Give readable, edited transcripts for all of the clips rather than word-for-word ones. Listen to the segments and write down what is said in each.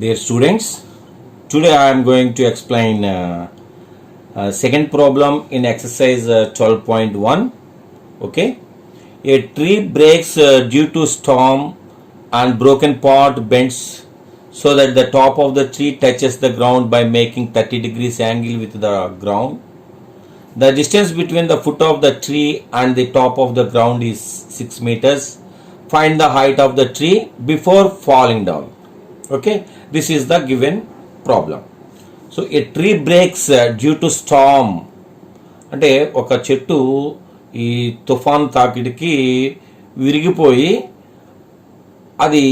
Dear students, today I am going to explain second problem in exercise 12.1. Okay, a tree breaks due to storm and broken part bends so that the top of the tree touches the ground by making 30 degrees angle with the ground. The distance between the foot of the tree and the top of the ground is 6 meters. Find the height of the tree before falling down. Okay, this is the given problem. So a tree breaks due to storm అంటే ఒక చెట్టు ఈ తుఫాన్ తాకిడికి విరిగిపోయి అది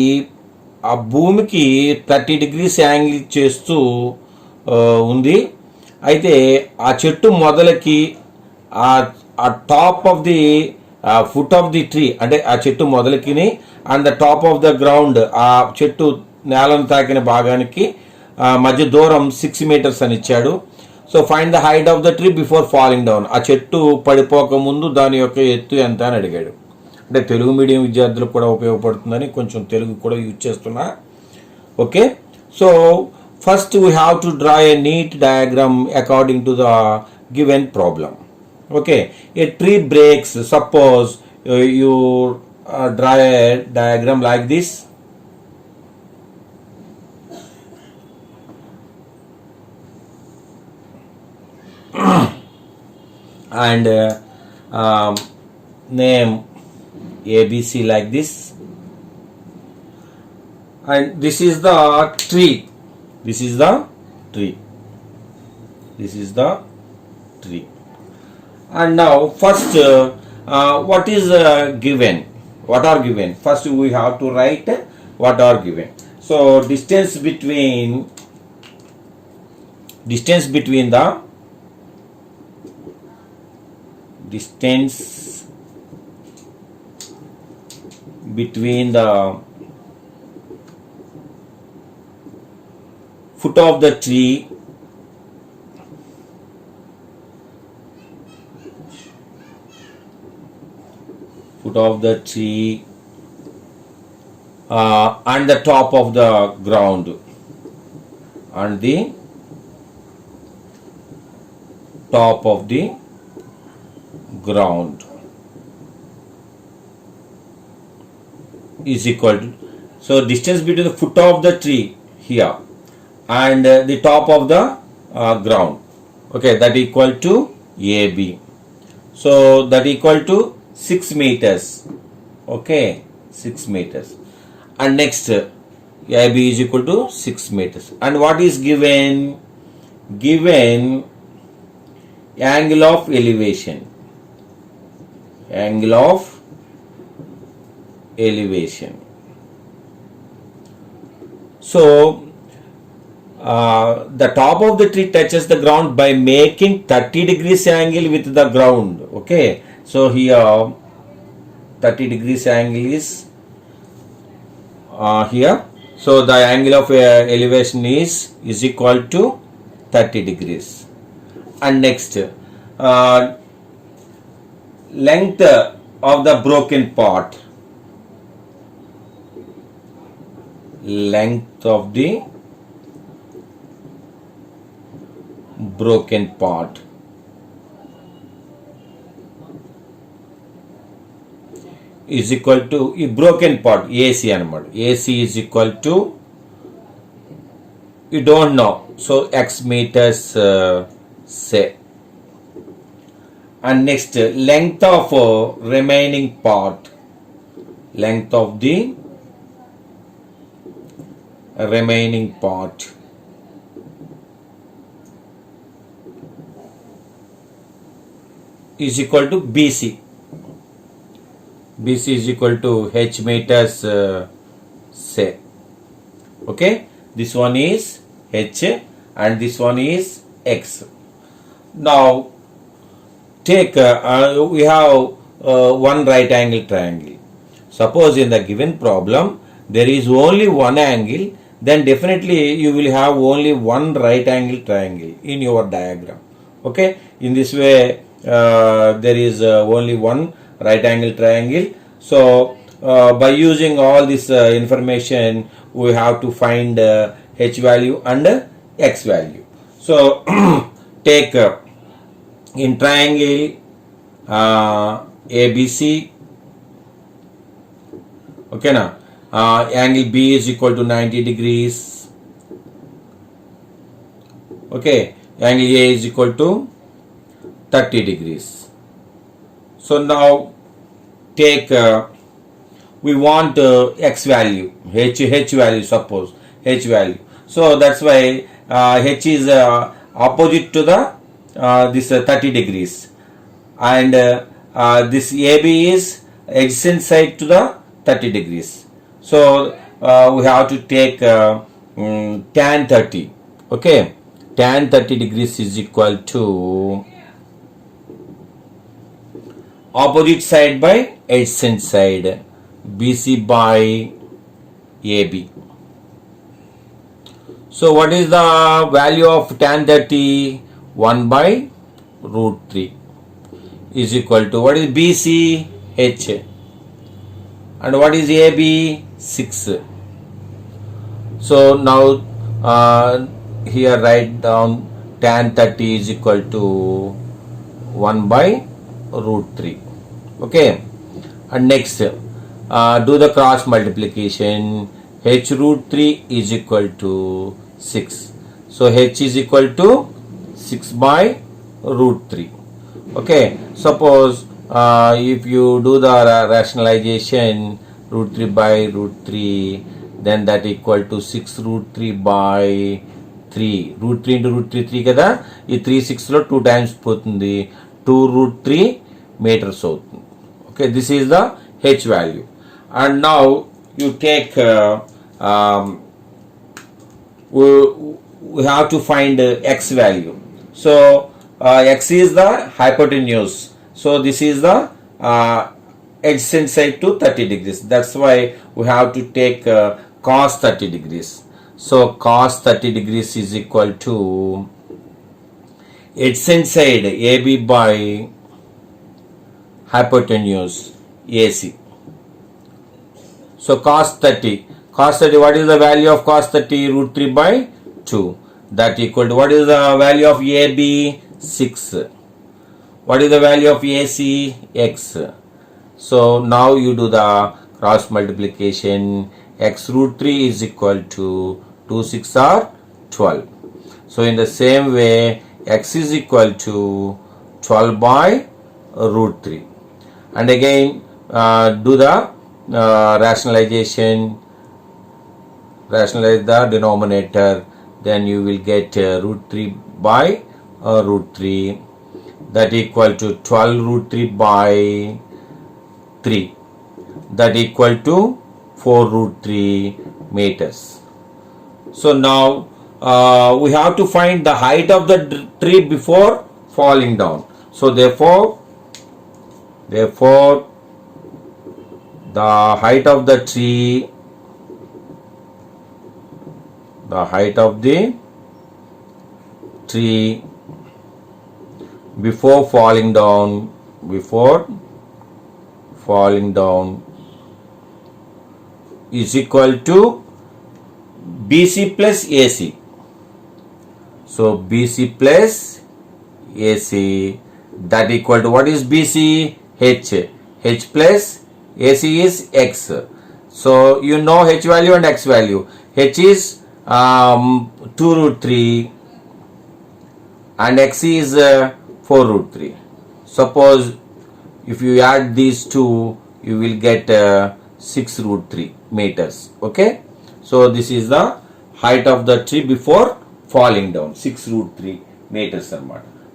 ఆ భూమికి 30 డిగ్రీస్ యాంగిల్ చేస్తూ ఉంది. అయితే ఆ చెట్టు మొదలకి ఆ top of the foot of the tree అంటే ఆ చెట్టు మొదలకిని and the top of the ground ఆ చెట్టు నేలను తాకిన భాగానికి మధ్య దూరం 6 మీటర్స్ అని ఇచ్చాడు. So find the height of the tree before falling down. ఆ చెట్టు పడిపోక ముందు దాని యొక్క ఎత్తు ఎంత అని అడిగాడు. అంటే తెలుగు మీడియం విద్యార్థులకు కూడా ఉపయోగపడుతుందని కొంచెం తెలుగు కూడా యూజ్ చేస్తున్నా. Okay, so first we have to draw a neat diagram according to the given problem. Okay, a tree breaks, suppose you draw a diagram like this. And name ABC like this, and this is the tree. This is the tree. This is the tree. And now first what is given? What are given? First we have to write what are given. So distance between the distance between the foot of the tree and the top of the ground and the top of the ground is equal to, so distance between the foot of the tree here and the top of the ground, okay, that equal to AB. So that equal to 6 meters. Okay, 6 meters. And next AB is equal to 6 meters. And what is given? Given angle of elevation. Angle of elevation. So the top of the tree touches the ground by making 30 degrees angle with the ground. Okay, so here 30 degrees angle is here. So the angle of elevation is equal to 30 degrees. And next length of the broken part. Length of the broken part is equal to broken part AC anamad. AC is equal to, you don't know, so X meters say. And next length of remaining part. Length of the remaining part is equal to BC. BC is equal to H meters say. Okay, this one is H and this one is X. Now take we have one right angle triangle. Suppose in the given problem there is only one angle, then definitely you will have only one right angle triangle in your diagram. Okay, in this way there is only one right angle triangle. So by using all this information, we have to find h value and x value. So take in triangle ABC, okay now, angle B is equal to 90 degrees, okay, angle A is equal to 30 degrees. So now take we want x value, h value, suppose h value. So that's why h is opposite to the this 30 degrees, and this AB is adjacent side to the 30 degrees. So we have to take tan 30, okay, tan 30 degrees is equal to opposite side by adjacent side, BC by AB. So what is the value of tan 30? 1 by root 3 is equal to, what is BC? H. And what is AB? 6. So now here write down tan 30 is equal to 1 by root 3. Okay. And next do the cross multiplication. H root 3 is equal to 6. So H is equal to 6 by root 3. Okay. Suppose if you do the rationalization, root 3 by root 3, then that equal to 6 root 3 by 3. Root 3 into root 3 3 kada. This 3 6 lo 2 times potundi. 2 root 3 meters outundi. Okay, this is the H value. And now you take we have to find x value. So x is the hypotenuse. So this is the adjacent side to 30 degrees. That's why we have to take cos 30 degrees. So cos 30 degrees is equal to adjacent side AB by hypotenuse AC. So cos 30, what is the value of cos 30? Root 3 by 2. That equal to, what is the value of AB? 6. What is the value of AC? X. So now you do the cross multiplication. X root 3 is equal to 2 6 are 12. So in the same way, x is equal to 12 by root 3. And again do the rationalization, rationalize the denominator, then you will get root 3 by root 3, that equal to 12 root 3 by 3, that equal to 4 root 3 meters. So now we have to find the height of the tree before falling down. So therefore the height of the tree, before falling down is equal to BC plus AC. So BC plus AC, that equal to, what is BC? H. H plus AC is X. So you know H value and X value. H is 2 root 3 and X is 4 root 3. Suppose if you add these two, you will get 6 root 3 meters. Okay. So this is the height of the tree before falling down, 6 root 3 meters.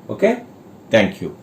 Okay. Thank you.